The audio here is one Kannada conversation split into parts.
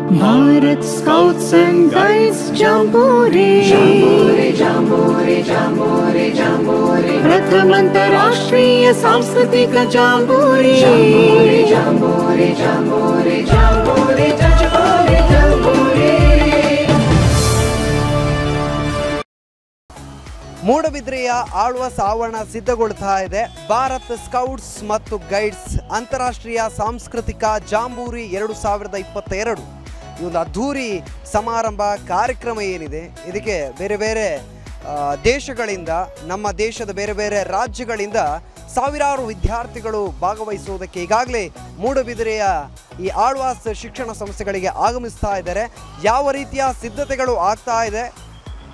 भारत स्काउट्स एंड गाइड्स जांबूरी प्रथम अंतर्राष्ट्रीय सांस्कृतिक जांबूरी ಮೂಡಬಿದ್ರೆಯ ಆಳ್ವಾಸ್ ಆವರಣ ಸಿದ್ಧಗೊಳ್ತಾ ಇದೆ. ಭಾರತ್ ಸ್ಕೌಟ್ಸ್ ಮತ್ತು ಗೈಡ್ಸ್ ಅಂತಾರಾಷ್ಟ್ರೀಯ ಸಾಂಸ್ಕೃತಿಕ ಜಾಂಬೂರಿ 2022 ಈ ಒಂದು ಅದ್ಧೂರಿ ಸಮಾರಂಭ ಕಾರ್ಯಕ್ರಮ ಏನಿದೆ, ಇದಕ್ಕೆ ಬೇರೆ ಬೇರೆ ದೇಶಗಳಿಂದ, ನಮ್ಮ ದೇಶದ ಬೇರೆ ಬೇರೆ ರಾಜ್ಯಗಳಿಂದ ಸಾವಿರಾರು ವಿದ್ಯಾರ್ಥಿಗಳು ಭಾಗವಹಿಸುವುದಕ್ಕೆ ಈಗಾಗಲೇ ಮೂಡಬಿದಿರೆಯ ಈ ಆಳ್ವಾಸ್ ಶಿಕ್ಷಣ ಸಂಸ್ಥೆಗಳಿಗೆ ಆಗಮಿಸ್ತಾ ಇದ್ದಾರೆ. ಯಾವ ರೀತಿಯ ಸಿದ್ಧತೆಗಳು ಆಗ್ತಾ ಇದೆ,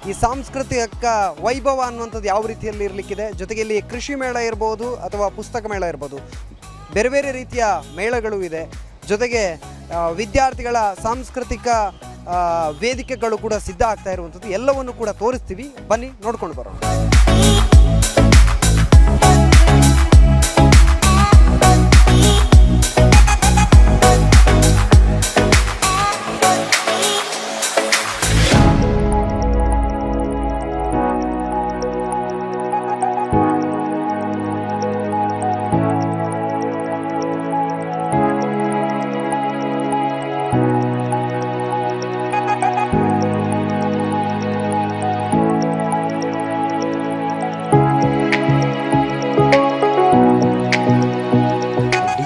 ಈ ಸಾಂಸ್ಕೃತಿಕ ವೈಭವ ಅನ್ನುವಂಥದ್ದು ಯಾವ ರೀತಿಯಲ್ಲಿ ಇರಲಿಕ್ಕಿದೆ, ಜೊತೆಗೆ ಇಲ್ಲಿ ಕೃಷಿ ಮೇಳ ಇರ್ಬೋದು ಅಥವಾ ಪುಸ್ತಕ ಮೇಳ ಇರ್ಬೋದು, ಬೇರೆ ಬೇರೆ ರೀತಿಯ ಮೇಳಗಳು ಇದೆ. ಜೊತೆಗೆ ವಿದ್ಯಾರ್ಥಿಗಳ ಸಾಂಸ್ಕೃತಿಕ ವೇದಿಕೆಗಳು ಕೂಡ ಸಿದ್ಧ ಆಗ್ತಾ ಇರುವಂಥದ್ದು ಎಲ್ಲವನ್ನು ಕೂಡ ತೋರಿಸ್ತೀವಿ. ಬನ್ನಿ ನೋಡ್ಕೊಂಡು ಬರೋಣ.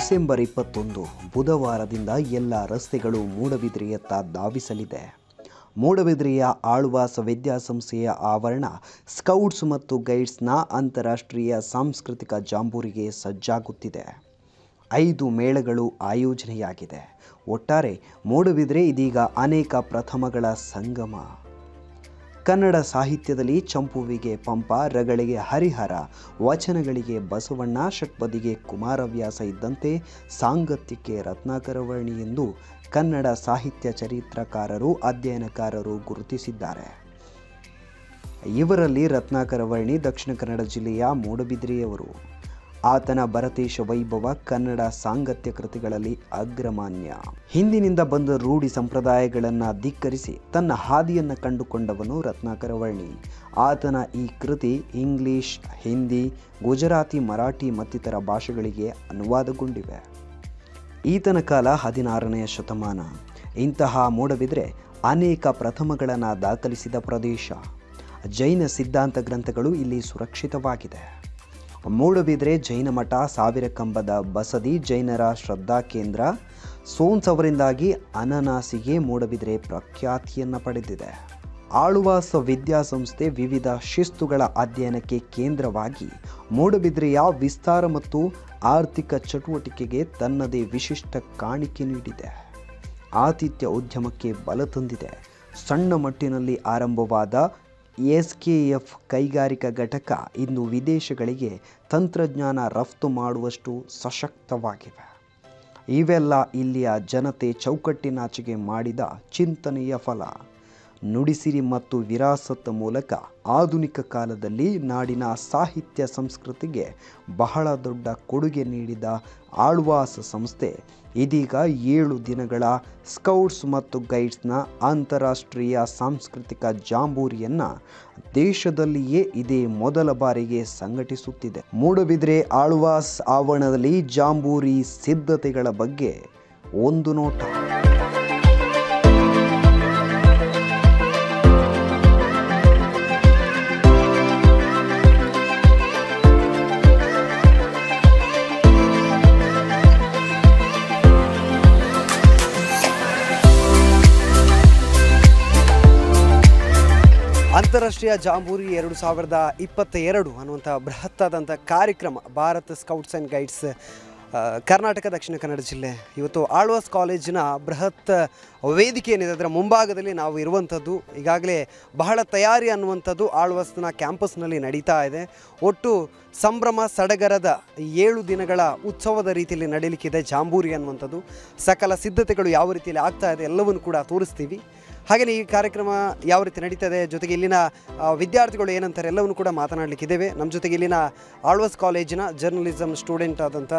ಡಿಸೆಂಬರ್ 21 ಬುಧವಾರದಿಂದ ಎಲ್ಲ ರಸ್ತೆಗಳು ಮೂಡಬಿದ್ರೆಯತ್ತ ಧಾವಿಸಲಿದೆ. ಮೂಡಬಿದ್ರೆಯ ಆಳ್ವಾಸ್ ವಿದ್ಯಾಸಂಸ್ಥೆಯ ಆವರಣ ಸ್ಕೌಟ್ಸ್ ಮತ್ತು ಗೈಡ್ಸ್ನ ಅಂತಾರಾಷ್ಟ್ರೀಯ ಸಾಂಸ್ಕೃತಿಕ ಜಾಂಬೂರಿಗೆ ಸಜ್ಜಾಗುತ್ತಿದೆ. 5 ಮೇಳಗಳು ಆಯೋಜನೆಯಾಗಿದೆ. ಒಟ್ಟಾರೆ ಮೂಡಬಿದ್ರೆ ಇದೀಗ ಅನೇಕ ಪ್ರಥಮಗಳ ಸಂಗಮ. ಕನ್ನಡ ಸಾಹಿತ್ಯದಲ್ಲಿ ಚಂಪುವಿಗೆ ಪಂಪ, ರಗಳಿಗೆ ಹರಿಹರ, ವಚನಗಳಿಗೆ ಬಸವಣ್ಣ, ಷಟ್ಪದಿಗೆ ಕುಮಾರವ್ಯಾಸ ಇದ್ದಂತೆ ಸಾಂಗತ್ಯಕ್ಕೆ ರತ್ನಾಕರವರ್ಣಿ ಎಂದು ಕನ್ನಡ ಸಾಹಿತ್ಯ ಚರಿತ್ರಕಾರರು, ಅಧ್ಯಯನಕಾರರು ಗುರುತಿಸಿದ್ದಾರೆ. ಇವರಲ್ಲಿ ರತ್ನಾಕರವರ್ಣಿ ದಕ್ಷಿಣ ಕನ್ನಡ ಜಿಲ್ಲೆಯ ಮೂಡಬಿದ್ರೆಯವರು. ಆತನ ಭರತೇಶ ವೈಭವ ಕನ್ನಡ ಸಾಂಗತ್ಯ ಕೃತಿಗಳಲ್ಲಿ ಅಗ್ರಮಾನ್ಯ. ಹಿಂದಿನಿಂದ ಬಂದ ರೂಢಿ ಸಂಪ್ರದಾಯಗಳನ್ನು ಧಿಕ್ಕರಿಸಿ ತನ್ನ ಹಾದಿಯನ್ನು ಕಂಡುಕೊಂಡವನು ರತ್ನಾಕರವರ್ಣಿ. ಆತನ ಈ ಕೃತಿ ಇಂಗ್ಲಿಷ್, ಹಿಂದಿ, ಗುಜರಾತಿ, ಮರಾಠಿ ಮತ್ತಿತರ ಭಾಷೆಗಳಿಗೆ ಅನುವಾದಗೊಂಡಿವೆ. ಈತನ ಕಾಲ 16ನೇ ಶತಮಾನ. ಇಂತಹ ಮೂಡಬಿದ್ರೆ ಅನೇಕ ಪ್ರಥಮಗಳನ್ನು ದಾಖಲಿಸಿದ ಪ್ರದೇಶ. ಜೈನ ಸಿದ್ಧಾಂತ ಗ್ರಂಥಗಳು ಇಲ್ಲಿ ಸುರಕ್ಷಿತವಾಗಿದೆ. ಮೂಡಬಿದ್ರೆ ಜೈನ ಮಠ, 1000 ಕಂಬದ ಬಸದಿ, ಜೈನರ ಶ್ರದ್ಧಾ ಕೇಂದ್ರ. ಸೋನ್ಸ್ ಅವರಿಂದಾಗಿ ಅನನಾಸಿಗೆ ಮೂಡಬಿದ್ರೆ ಪ್ರಖ್ಯಾತಿಯನ್ನು ಪಡೆದಿದೆ. ಆಳ್ವಾಸ್ ವಿದ್ಯಾಸಂಸ್ಥೆ ವಿವಿಧ ಶಿಸ್ತುಗಳ ಅಧ್ಯಯನಕ್ಕೆ ಕೇಂದ್ರವಾಗಿ ಮೂಡಬಿದ್ರೆಯ ವಿಸ್ತಾರ ಮತ್ತು ಆರ್ಥಿಕ ಚಟುವಟಿಕೆಗೆ ತನ್ನದೇ ವಿಶಿಷ್ಟ ಕಾಣಿಕೆ ನೀಡಿದೆ. ಆತಿಥ್ಯ ಉದ್ಯಮಕ್ಕೆ ಬಲ ತಂದಿದೆ. ಸಣ್ಣ ಮಟ್ಟಿನಲ್ಲಿ ಆರಂಭವಾದ SKF ಕೈಗಾರಿಕಾ ಘಟಕ ಇಂದು ವಿದೇಶಗಳಿಗೆ ತಂತ್ರಜ್ಞಾನ ರಫ್ತು ಮಾಡುವಷ್ಟು ಸಶಕ್ತವಾಗಿವೆ. ಇವೆಲ್ಲ ಇಲ್ಲಿಯ ಜನತೆ ಚೌಕಟ್ಟಿನಾಚೆಗೆ ಮಾಡಿದ ಚಿಂತನೆಯ ಫಲ. ನುಡಿಸಿರಿ ಮತ್ತು ವಿರಾಸತ್ ಮೂಲಕ ಆಧುನಿಕ ಕಾಲದಲ್ಲಿ ನಾಡಿನ ಸಾಹಿತ್ಯ ಸಂಸ್ಕೃತಿಗೆ ಬಹಳ ದೊಡ್ಡ ಕೊಡುಗೆ ನೀಡಿದ ಆಳ್ವಾಸ್ ಸಂಸ್ಥೆ ಇದೀಗ 7 ದಿನಗಳ ಸ್ಕೌಟ್ಸ್ ಮತ್ತು ಗೈಡ್ಸ್ನ ಅಂತಾರಾಷ್ಟ್ರೀಯ ಸಾಂಸ್ಕೃತಿಕ ಜಾಂಬೂರಿಯನ್ನು ದೇಶದಲ್ಲಿಯೇ ಇದೇ ಮೊದಲ ಬಾರಿಗೆ ಸಂಘಟಿಸುತ್ತಿದೆ. ಮೂಡಬಿದ್ರೆ ಆಳ್ವಾಸ್ ಆವರಣದಲ್ಲಿ ಜಾಂಬೂರಿ ಸಿದ್ಧತೆಗಳ ಬಗ್ಗೆ ಒಂದು ನೋಟ. ಅಂತಾರಾಷ್ಟ್ರೀಯ ಜಾಂಬೂರಿ 2022 ಅನ್ನುವಂಥ ಬೃಹತ್ತಾದಂಥ ಕಾರ್ಯಕ್ರಮ Bharat scouts and guides Karnataka Dakshina Kannada ಜಿಲ್ಲೆ ಇವತ್ತು ಆಳ್ವಾಸ್ ಕಾಲೇಜಿನ ಬೃಹತ್ ವೇದಿಕೆ ಏನಿದೆ ಅದರ ಮುಂಭಾಗದಲ್ಲಿ ನಾವು ಇರುವಂಥದ್ದು. ಈಗಾಗಲೇ ಬಹಳ ತಯಾರಿ ಅನ್ನುವಂಥದ್ದು ಆಳ್ವಾಸ್ನ ಕ್ಯಾಂಪಸ್ನಲ್ಲಿ ನಡೀತಾ ಇದೆ. ಒಟ್ಟು ಸಂಭ್ರಮ ಸಡಗರದ 7 ದಿನಗಳ ಉತ್ಸವದ ರೀತಿಯಲ್ಲಿ ನಡೀಲಿಕ್ಕಿದೆ ಜಾಂಬೂರಿ ಅನ್ನುವಂಥದ್ದು. ಸಕಲ ಸಿದ್ಧತೆಗಳು ಯಾವ ರೀತಿಯಲ್ಲಿ ಆಗ್ತಾ ಇದೆ ಎಲ್ಲವನ್ನು ಕೂಡ ತೋರಿಸ್ತೀವಿ. ಹಾಗೆಯೇ ಈ ಕಾರ್ಯಕ್ರಮ ಯಾವ ರೀತಿ ನಡೀತದೆ, ಜೊತೆಗೆ ಇಲ್ಲಿನ ವಿದ್ಯಾರ್ಥಿಗಳು ಏನಂತಾರೆ ಎಲ್ಲವನ್ನು ಕೂಡ ಮಾತನಾಡಲಿಕ್ಕಿದ್ದೇವೆ. ನಮ್ಮ ಜೊತೆಗೆ ಇಲ್ಲಿನ ಆಳ್ವಾಸ್ ಕಾಲೇಜಿನ ಜರ್ನಲಿಸಮ್ ಸ್ಟೂಡೆಂಟ್ ಆದಂಥ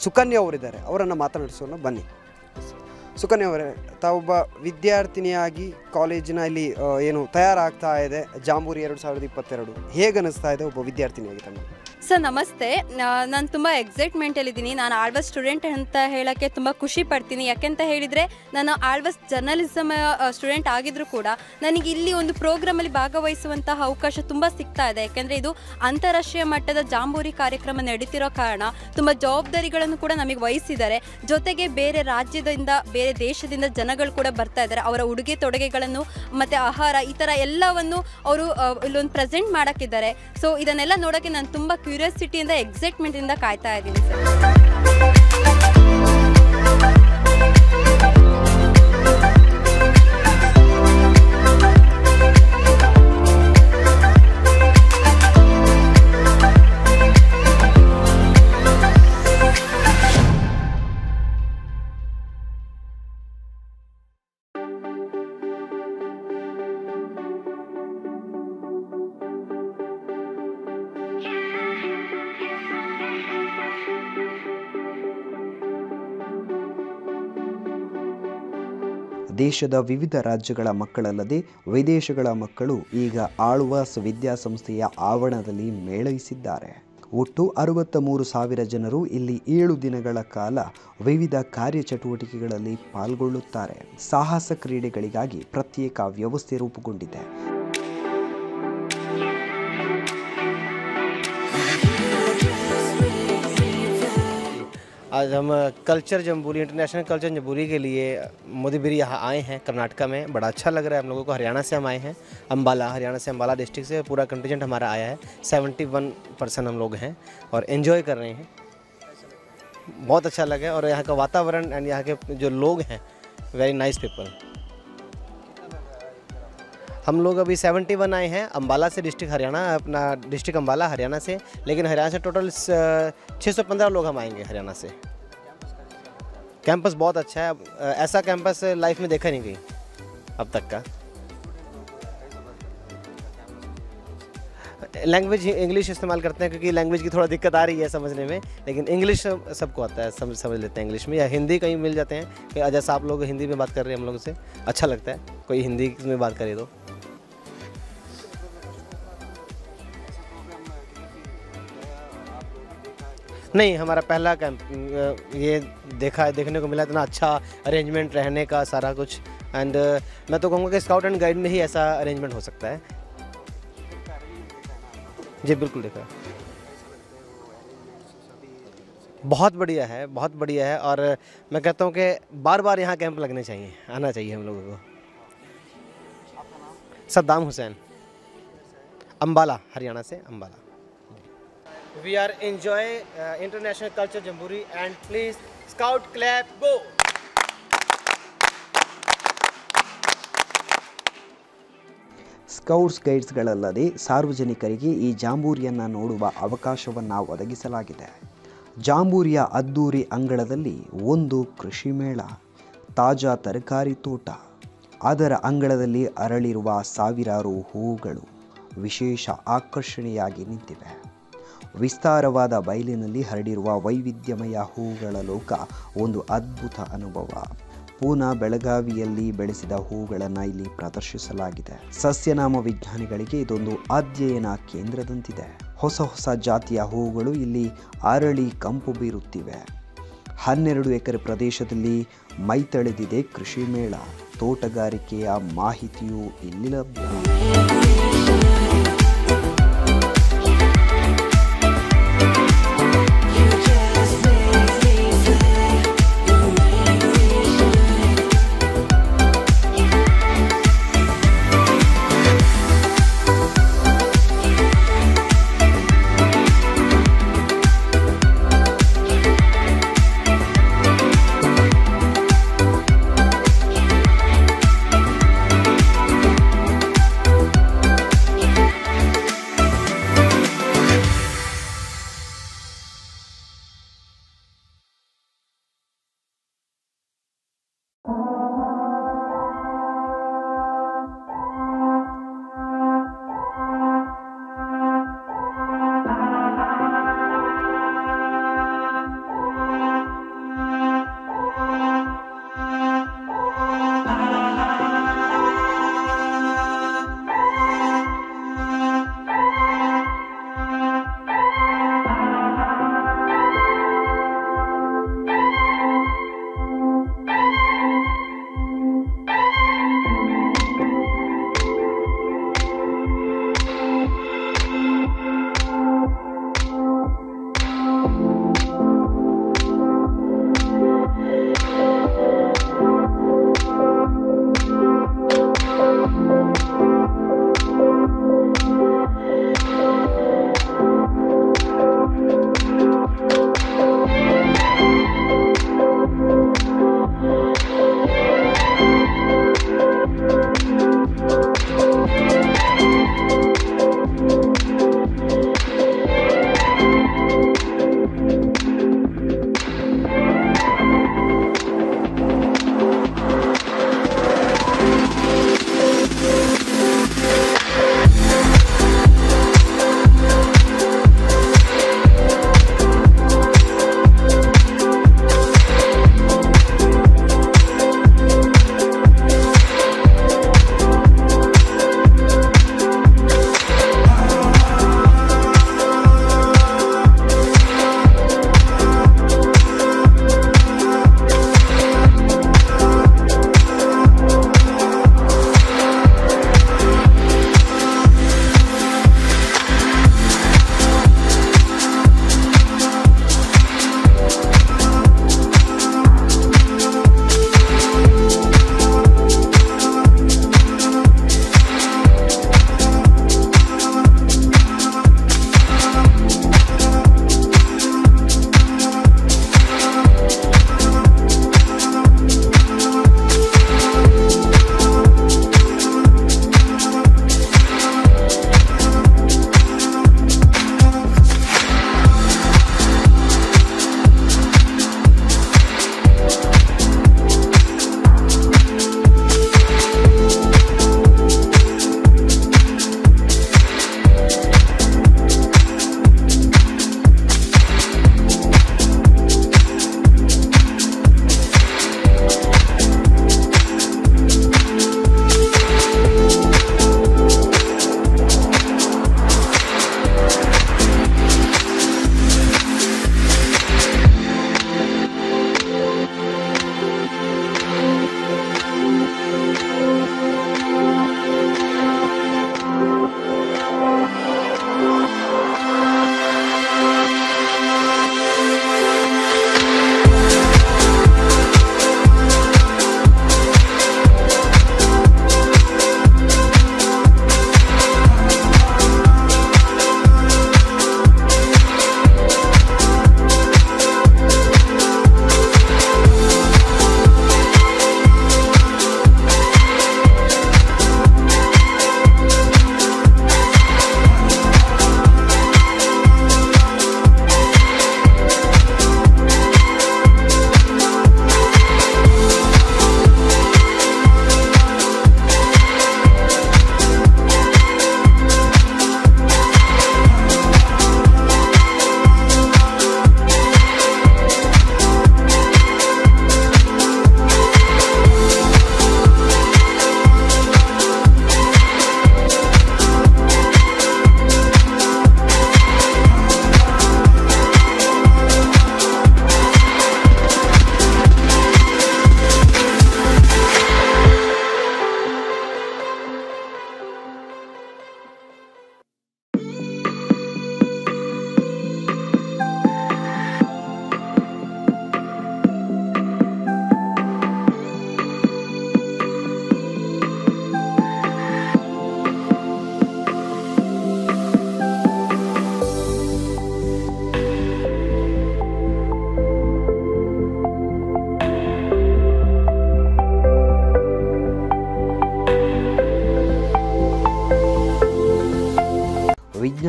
ಸುಕನ್ಯಾ ಅವರಿದ್ದಾರೆ, ಅವರನ್ನು ಮಾತನಾಡಿಸೋಣ ಬನ್ನಿ. ಸುಕನ್ಯಾ ಅವರೇ, ತಾವೊಬ್ಬ ವಿದ್ಯಾರ್ಥಿನಿಯಾಗಿ ಕಾಲೇಜಿನಲ್ಲಿ ಏನು ತಯಾರಾಗ್ತಾ ಇದೆ ಜಾಂಬೂರಿ 2022, ಹೇಗೆ ಅನ್ನಿಸ್ತಾ ಇದೆ ಒಬ್ಬ ವಿದ್ಯಾರ್ಥಿನಿಯಾಗಿ ತಮಗೆ? ಸರ್ ನಮಸ್ತೆ, ನಾನು ತುಂಬ ಎಕ್ಸೈಟ್ಮೆಂಟಲ್ಲಿದ್ದೀನಿ. ನಾನು ಆಳ್ವಾಸ್ ಸ್ಟೂಡೆಂಟ್ ಅಂತ ಹೇಳೋಕ್ಕೆ ತುಂಬ ಖುಷಿ ಪಡ್ತೀನಿ. ಯಾಕೆಂತ ಹೇಳಿದರೆ ನಾನು ಆಳ್ವಾಸ್ ಜರ್ನಲಿಸಮ್ ಸ್ಟೂಡೆಂಟ್ ಆಗಿದ್ದರೂ ಕೂಡ ನನಗೆ ಇಲ್ಲಿ ಒಂದು ಪ್ರೋಗ್ರಾಮಲ್ಲಿ ಭಾಗವಹಿಸುವಂತಹ ಅವಕಾಶ ತುಂಬ ಸಿಗ್ತಾ ಇದೆ. ಯಾಕೆಂದರೆ ಇದು ಅಂತಾರಾಷ್ಟ್ರೀಯ ಮಟ್ಟದ ಜಾಂಬೂರಿ ಕಾರ್ಯಕ್ರಮ ನಡೀತಿರೋ ಕಾರಣ ತುಂಬ ಜವಾಬ್ದಾರಿಗಳನ್ನು ಕೂಡ ನಮಗೆ ವಹಿಸಿದ್ದಾರೆ. ಜೊತೆಗೆ ಬೇರೆ ರಾಜ್ಯದಿಂದ ಬೇರೆ ದೇಶದಿಂದ ಜನಗಳು ಕೂಡ ಬರ್ತಾ ಇದ್ದಾರೆ. ಅವರ ಉಡುಗೆ ತೊಡುಗೆಗಳನ್ನು ಮತ್ತು ಆಹಾರ ಈ ಥರ ಎಲ್ಲವನ್ನು ಅವರು ಇಲ್ಲೊಂದು ಪ್ರೆಸೆಂಟ್ ಮಾಡೋಕ್ಕಿದ್ದಾರೆ. ಸೊ ಇದನ್ನೆಲ್ಲ ನೋಡೋಕ್ಕೆ ನಾನು ತುಂಬ ಕ್ಯೂರಿಯಾಸಿಟಿಯಿಂದ ಎಕ್ಸೈಟ್ಮೆಂಟಿಂದ ಕಾಯ್ತಾ ಇದ್ದೀನಿ ಸರ್. ದೇಶದ ವಿವಿಧ ರಾಜ್ಯಗಳ ಮಕ್ಕಳಲ್ಲದೆ ವಿದೇಶಗಳ ಮಕ್ಕಳು ಈಗ ಆಳ್ವಾಸ್ ವಿದ್ಯಾಸಂಸ್ಥೆಯ ಆವರಣದಲ್ಲಿ ಮೇಳೈಸಿದ್ದಾರೆ. ಒಟ್ಟು 63,000 ಜನರು ಇಲ್ಲಿ 7 ದಿನಗಳ ಕಾಲ ವಿವಿಧ ಕಾರ್ಯಚಟುವಟಿಕೆಗಳಲ್ಲಿ ಪಾಲ್ಗೊಳ್ಳುತ್ತಾರೆ. ಸಾಹಸ ಕ್ರೀಡೆಗಳಿಗಾಗಿ ಪ್ರತ್ಯೇಕ ವ್ಯವಸ್ಥೆ ರೂಪುಗೊಂಡಿದೆ. आज हम culture jamboree international culture jamboree के लिए मोदीबिरी यहाँ आए हैं कर्नाटका में। बड़ा अच्छा लग रहा है हम लोगों को। हरियाणा से हम आए हैं, अम्बाला, हरियाणा से अम्बाला डिस्ट्रिक्ट से पूरा कंटिजेंट हमारा आया है। 71% हम लोग हैं और एंजॉय कर रहे हैं। बहुत अच्छा लगा और यहाँ का वातावरण एंड यहाँ के जो लोग हैं वेरी नाइस पीपल। हम लोग अभी 71 आए हैं अम्बाला से, डिस्ट्रिक्ट हरियाणा, अपना डिस्ट्रिक्ट अम्बाला हरियाणा से। लेकिन हरियाणा से टोटल 615 लोग हम आएंगे हरियाणा से। कैंपस बहुत अच्छा है, ऐसा कैंपस लाइफ में देखा नहीं गई अब तक का। लैंग्वेज इंग्लिश इस्तेमाल करते हैं क्योंकि लैंग्वेज की थोड़ा दिक्कत आ रही है समझने में, लेकिन इंग्लिश सबको आता है, समझ लेते हैं इंग्लिश में। या हिंदी कहीं मिल जाते हैं कि जैसा आप लोग हिंदी में बात कर रहे हैं हम लोगों से, अच्छा लगता है कोई हिंदी में बात करे तो। नहीं, हमारा पहला कैंप ये देखने को मिला। इतना अच्छा अरेंजमेंट रहने का सारा कुछ, एंड मैं तो कहूँगा कि स्काउट एंड गाइड में ही ऐसा अरेंजमेंट हो सकता है। जी बिल्कुल देखा, बहुत बढ़िया है, बहुत बढ़िया है। और मैं कहता हूँ कि बार बार यहाँ कैंप लगने चाहिए, आना चाहिए हम लोगों को। सद्दाम हुसैन, अम्बाला, हरियाणा से Ambala. We are enjoy international culture jamboree and please scout clap go. Scouts ಗೈಡ್ಸ್ಗಳಲ್ಲದೆ ಸಾರ್ವಜನಿಕರಿಗೆ ಈ ಜಾಂಬೂರಿಯನ್ನು ನೋಡುವ ಅವಕಾಶವನ್ನು ಒದಗಿಸಲಾಗಿದೆ. ಜಾಂಬೂರಿಯ ಅದ್ದೂರಿ ಅಂಗಳದಲ್ಲಿ ಒಂದು ಕೃಷಿ ಮೇಳ, ತಾಜಾ ತರಕಾರಿ ತೋಟ, ಅದರ ಅಂಗಳದಲ್ಲಿ ಅರಳಿರುವ ಸಾವಿರಾರು ಹೂಗಳು ವಿಶೇಷ ಆಕರ್ಷಣೆಯಾಗಿ ನಿಂತಿವೆ. ವಿಸ್ತಾರವಾದ ಬಯಲಿನಲ್ಲಿ ಹರಡಿರುವ ವೈವಿಧ್ಯಮಯ ಹೂಗಳ ಲೋಕ ಒಂದು ಅದ್ಭುತ ಅನುಭವ. ಪೂನಾ, ಬೆಳಗಾವಿಯಲ್ಲಿ ಬೆಳೆಸಿದ ಹೂಗಳನ್ನು ಇಲ್ಲಿ ಪ್ರದರ್ಶಿಸಲಾಗಿದೆ. ಸಸ್ಯನಾಮ ವಿಜ್ಞಾನಿಗಳಿಗೆ ಇದೊಂದು ಅಧ್ಯಯನ ಕೇಂದ್ರದಂತಿದೆ. ಹೊಸ ಹೊಸ ಜಾತಿಯ ಹೂಗಳು ಇಲ್ಲಿ ಅರಳಿ ಕಂಪು ಬೀರುತ್ತಿವೆ. 12 ಎಕರೆ ಪ್ರದೇಶದಲ್ಲಿ ಮೈತಳೆದಿದೆ ಕೃಷಿ ಮೇಳ. ತೋಟಗಾರಿಕೆಯ ಮಾಹಿತಿಯೂ ಇಲ್ಲಿ ಲಭ್ಯ.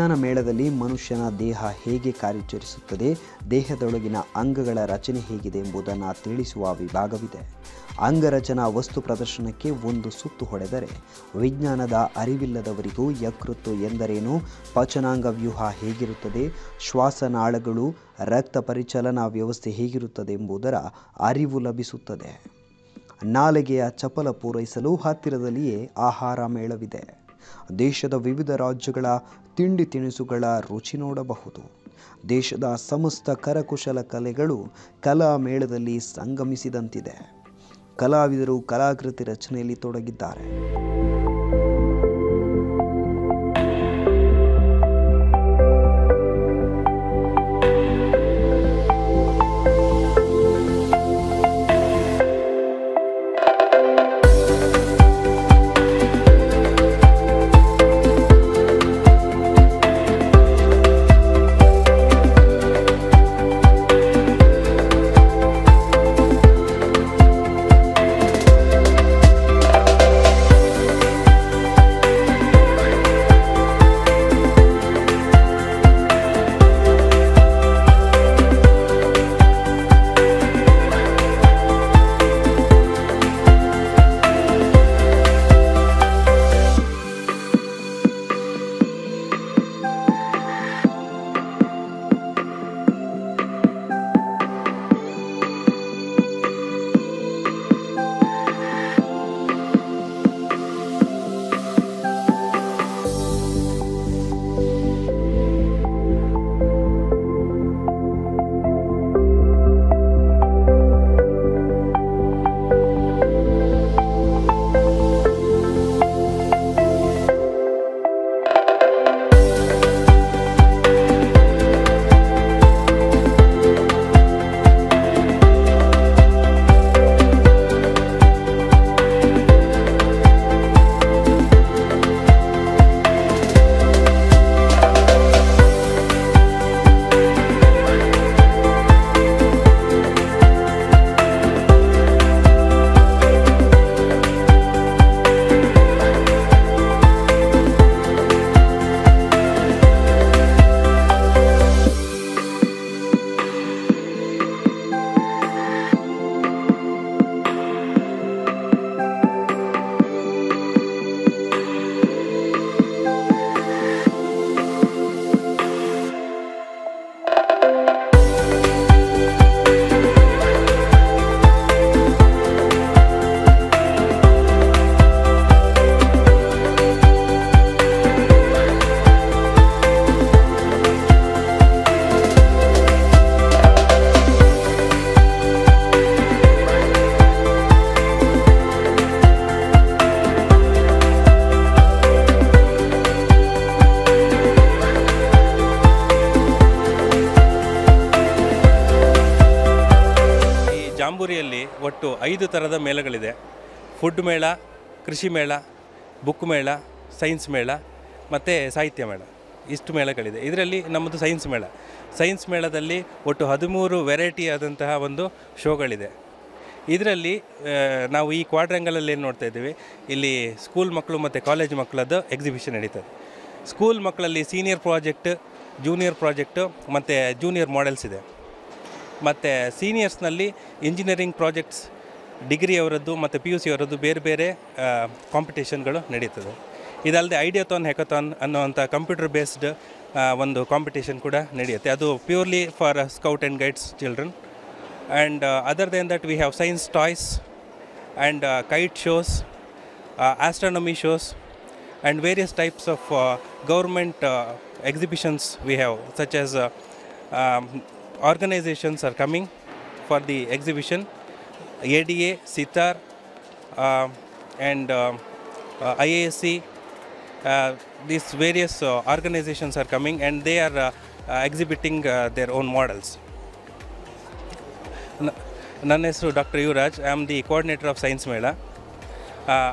ವಿಜ್ಞಾನ ಮೇಳದಲ್ಲಿ ಮನುಷ್ಯನ ದೇಹ ಹೇಗೆ ಕಾರ್ಯಾಚರಿಸುತ್ತದೆ, ದೇಹದೊಳಗಿನ ಅಂಗಗಳ ರಚನೆ ಹೇಗಿದೆ ಎಂಬುದನ್ನು ತಿಳಿಸುವ ವಿಭಾಗವಿದೆ. ಅಂಗರಚನಾ ವಸ್ತು ಪ್ರದರ್ಶನಕ್ಕೆ ಒಂದು ಸುತ್ತು ಹೊಡೆದರೆ ವಿಜ್ಞಾನದ ಅರಿವಿಲ್ಲದವರಿಗೂ ಯಕೃತ್ತು ಎಂದರೇನು, ಪಚನಾಂಗ ವ್ಯೂಹ ಹೇಗಿರುತ್ತದೆ, ಶ್ವಾಸನಾಳಗಳು, ರಕ್ತ ಪರಿಚಲನಾ ವ್ಯವಸ್ಥೆ ಹೇಗಿರುತ್ತದೆ ಎಂಬುದರ ಅರಿವು ಲಭಿಸುತ್ತದೆ. ನಾಲಿಗೆಯ ಚಪಲ ಪೂರೈಸಲು ಹತ್ತಿರದಲ್ಲಿಯೇ ಆಹಾರ ಮೇಳವಿದೆ. ದೇಶದ ವಿವಿಧ ರಾಜ್ಯಗಳ ತಿಂಡಿ ತಿನಿಸುಗಳ ರುಚಿ ನೋಡಬಹುದು. ದೇಶದ ಸಮಸ್ತ ಕರಕುಶಲ ಕಲೆಗಳು ಕಲಾ ಮೇಳದಲ್ಲಿ ಸಂಗಮಿಸಿದಂತಿದೆ. ಕಲಾವಿದರು ಕಲಾಕೃತಿ ರಚನೆಯಲ್ಲಿ ತೊಡಗಿದ್ದಾರೆ. ಜಾಂಬೂರಿಯಲ್ಲಿ ಒಟ್ಟು 5 ಥರದ ಮೇಳಗಳಿದೆ. ಫುಡ್ ಮೇಳ, ಕೃಷಿ ಮೇಳ, ಬುಕ್ ಮೇಳ, ಸೈನ್ಸ್ ಮೇಳ ಮತ್ತು ಸಾಹಿತ್ಯ ಮೇಳ. ಇಷ್ಟು ಮೇಳಗಳಿದೆ. ಇದರಲ್ಲಿ ನಮ್ಮದು ಸೈನ್ಸ್ ಮೇಳದಲ್ಲಿ ಒಟ್ಟು 13 ವೆರೈಟಿ ಆದಂತಹ ಒಂದು ಶೋಗಳಿದೆ. ಇದರಲ್ಲಿ ನಾವು ಈ ಕ್ವಾಡ್ರಂಗಲಲ್ಲಿ ಏನು ನೋಡ್ತಾ ಇದ್ದೀವಿ, ಇಲ್ಲಿ ಸ್ಕೂಲ್ ಮಕ್ಕಳು ಮತ್ತು ಕಾಲೇಜ್ ಮಕ್ಕಳದ್ದು ಎಕ್ಸಿಬಿಷನ್ ನಡೀತದೆ. ಸ್ಕೂಲ್ ಮಕ್ಕಳಲ್ಲಿ ಸೀನಿಯರ್ ಪ್ರಾಜೆಕ್ಟ್, ಜೂನಿಯರ್ ಪ್ರಾಜೆಕ್ಟು ಮತ್ತು ಜೂನಿಯರ್ ಮಾಡೆಲ್ಸ್ ಇದೆ. ಮತ್ತು ಸೀನಿಯರ್ಸ್ನಲ್ಲಿ ಇಂಜಿನಿಯರಿಂಗ್ ಪ್ರಾಜೆಕ್ಟ್ಸ್, ಡಿಗ್ರಿ ಅವರದ್ದು ಮತ್ತು PUC ಅವರದ್ದು ಬೇರೆ ಬೇರೆ ಕಾಂಪಿಟೇಷನ್ಗಳು ನಡೀತದೆ. ಇದಲ್ಲದೆ ಐಡಿಯಾಥಾನ್, ಹೆಕಥಾನ್ ಅನ್ನುವಂಥ ಕಂಪ್ಯೂಟರ್ ಬೇಸ್ಡ್ ಒಂದು ಕಾಂಪಿಟೇಷನ್ ಕೂಡ ನಡೆಯುತ್ತೆ. ಅದು purely for scout and guides children. And other than that we have science toys and kite shows, astronomy shows and various types of government exhibitions we have, such as organizations are coming for the exhibition. ADA, Sitar and IASC, these various organizations are coming and they are exhibiting their own models. ನನ್ನ ಹೆಸರು doctor Yuvaraj. I am the coordinator of science mela.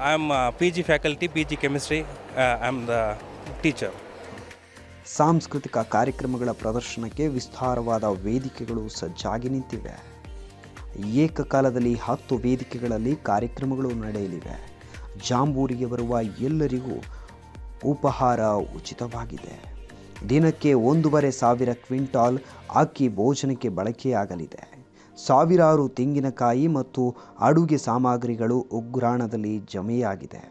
I am PG faculty, PG chemistry. I am the teacher. ಸಾಂಸ್ಕೃತಿಕ ಕಾರ್ಯಕ್ರಮಗಳ ಪ್ರದರ್ಶನಕ್ಕೆ ವಿಸ್ತಾರವಾದ ವೇದಿಕೆಗಳು ಸಜ್ಜಾಗಿ ನಿಂತಿವೆ. ಏಕಕಾಲದಲ್ಲಿ 10 ವೇದಿಕೆಗಳಲ್ಲಿ ಕಾರ್ಯಕ್ರಮಗಳು ನಡೆಯಲಿವೆ. ಜಾಂಬೂರಿಗೆ ಬರುವ ಎಲ್ಲರಿಗೂ ಉಪಹಾರ ಉಚಿತವಾಗಿದೆ. ದಿನಕ್ಕೆ 1,500 ಕ್ವಿಂಟಾಲ್ ಅಕ್ಕಿ ಭೋಜನಕ್ಕೆ ಬಳಕೆಯಾಗಲಿದೆ. ಸಾವಿರಾರು ತೆಂಗಿನಕಾಯಿ ಮತ್ತು ಅಡುಗೆ ಸಾಮಗ್ರಿಗಳು ಉಗ್ರಾಣದಲ್ಲಿ ಜಮೆಯಾಗಿದೆ.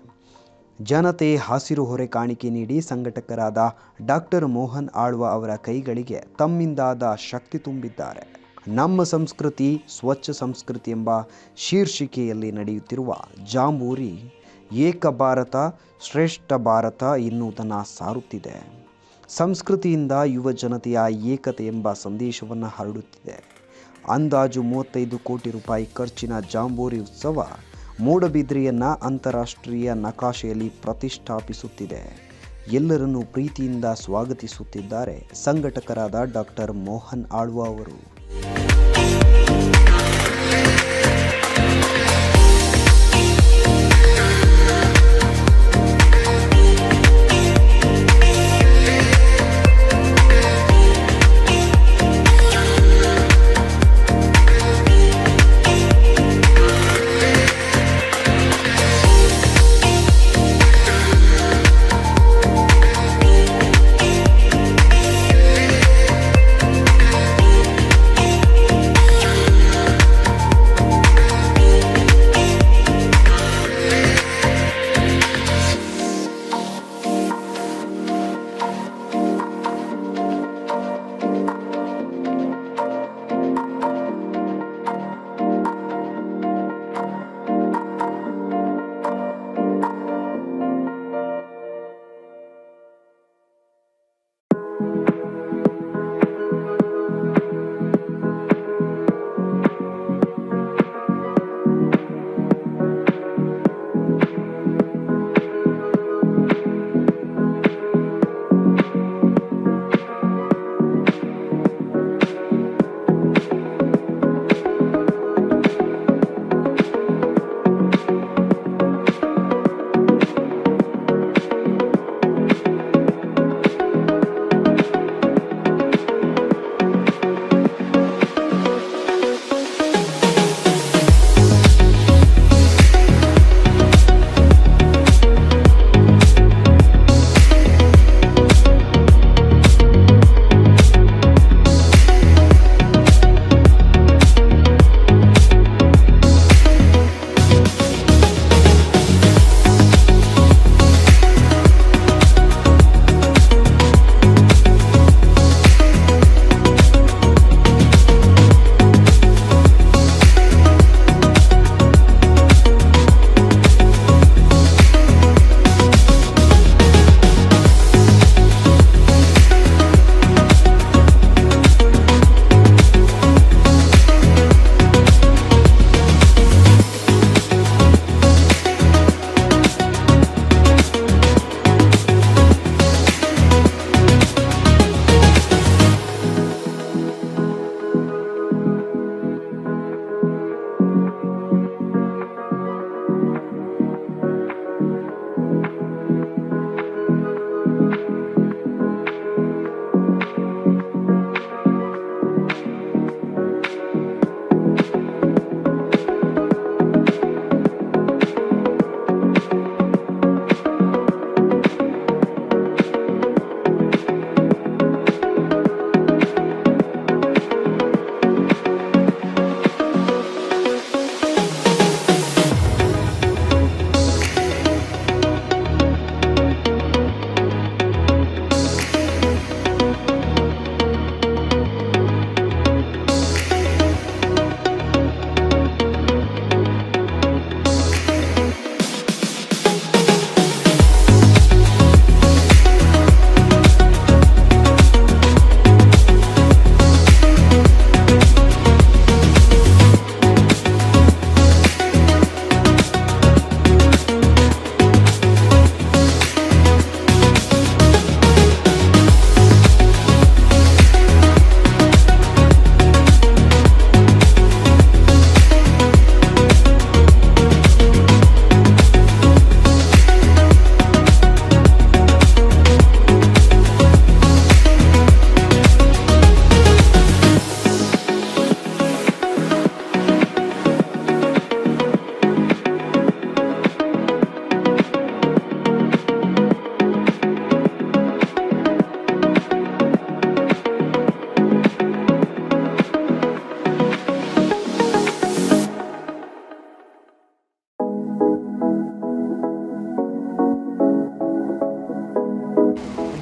ಜನತೆ ಹಸಿರು ಹೊರೆ ಕಾಣಿಕೆ ನೀಡಿ ಸಂಘಟಕರಾದ ಡಾಕ್ಟರ್ ಮೋಹನ್ ಆಳ್ವ ಅವರ ಕೈಗಳಿಗೆ ತಮ್ಮಿಂದಾದ ಶಕ್ತಿ ತುಂಬಿದ್ದಾರೆ. ನಮ್ಮ ಸಂಸ್ಕೃತಿ ಸ್ವಚ್ಛ ಸಂಸ್ಕೃತಿ ಎಂಬ ಶೀರ್ಷಿಕೆಯಲ್ಲಿ ನಡೆಯುತ್ತಿರುವ ಜಾಂಬೂರಿ ಏಕ ಭಾರತ ಶ್ರೇಷ್ಠ ಭಾರತ ಎನ್ನುವುದನ್ನು ಸಾರುತ್ತಿದೆ. ಸಂಸ್ಕೃತಿಯಿಂದ ಯುವ ಜನತೆಯ ಏಕತೆ ಎಂಬ ಸಂದೇಶವನ್ನು ಹರಡುತ್ತಿದೆ. ಅಂದಾಜು 35 ಕೋಟಿ ರೂಪಾಯಿ ಖರ್ಚಿನ ಜಾಂಬೂರಿ ಉತ್ಸವ ಮೂಡಬಿದ್ರೆಯನ್ನು ಅಂತಾರಾಷ್ಟ್ರೀಯ ನಕಾಶೆಯಲ್ಲಿ ಪ್ರತಿಷ್ಠಾಪಿಸುತ್ತಿದೆ. ಎಲ್ಲರನ್ನೂ ಪ್ರೀತಿಯಿಂದ ಸ್ವಾಗತಿಸುತ್ತಿದ್ದಾರೆ ಸಂಘಟಕರಾದ ಡಾಕ್ಟರ್ ಮೋಹನ್ ಆಳ್ವ ಅವರು.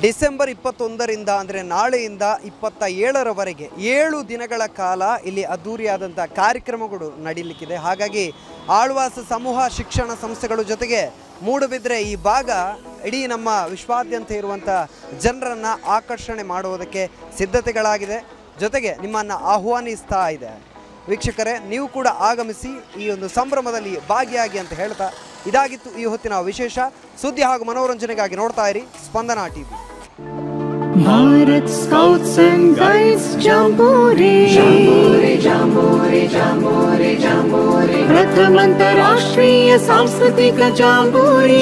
ಡಿಸೆಂಬರ್ 21ರಿಂದ ಅಂದರೆ ನಾಳೆಯಿಂದ 27ರವರೆಗೆ 7 ದಿನಗಳ ಕಾಲ ಇಲ್ಲಿ ಅದ್ಧೂರಿಯಾದಂಥ ಕಾರ್ಯಕ್ರಮಗಳು ನಡೀಲಿಕ್ಕಿದೆ. ಹಾಗಾಗಿ ಆಳ್ವಾಸ್ ಸಮೂಹ ಶಿಕ್ಷಣ ಸಂಸ್ಥೆಗಳ ಜೊತೆಗೆ ಮೂಡುಬಿದ್ರೆ ಈ ಭಾಗ ಇಡೀ ನಮ್ಮ ವಿಶ್ವಾದ್ಯಂತ ಇರುವಂಥ ಜನರನ್ನು ಆಕರ್ಷಣೆ ಮಾಡುವುದಕ್ಕೆ ಸಿದ್ಧತೆಗಳಾಗಿದೆ. ಜೊತೆಗೆ ನಿಮ್ಮನ್ನು ಆಹ್ವಾನಿಸ್ತಾ ಇದೆ. ವೀಕ್ಷಕರೇ, ನೀವು ಕೂಡ ಆಗಮಿಸಿ ಈ ಒಂದು ಸಂಭ್ರಮದಲ್ಲಿ ಭಾಗಿಯಾಗಿ ಅಂತ ಹೇಳ್ತಾ ಇದಾಗಿತ್ತು ಈ ಹೊತ್ತಿನ ವಿಶೇಷ. ಸುದ್ದಿ ಹಾಗೂ ಮನೋರಂಜನೆಗಾಗಿ ನೋಡ್ತಾ ಇರಿ ಸ್ಪಂದನಾ TV. Bharat Scouts and Guides Jamboree. प्रथम अंतर्राष्ट्रीय सांस्कृतिक जांबूरी.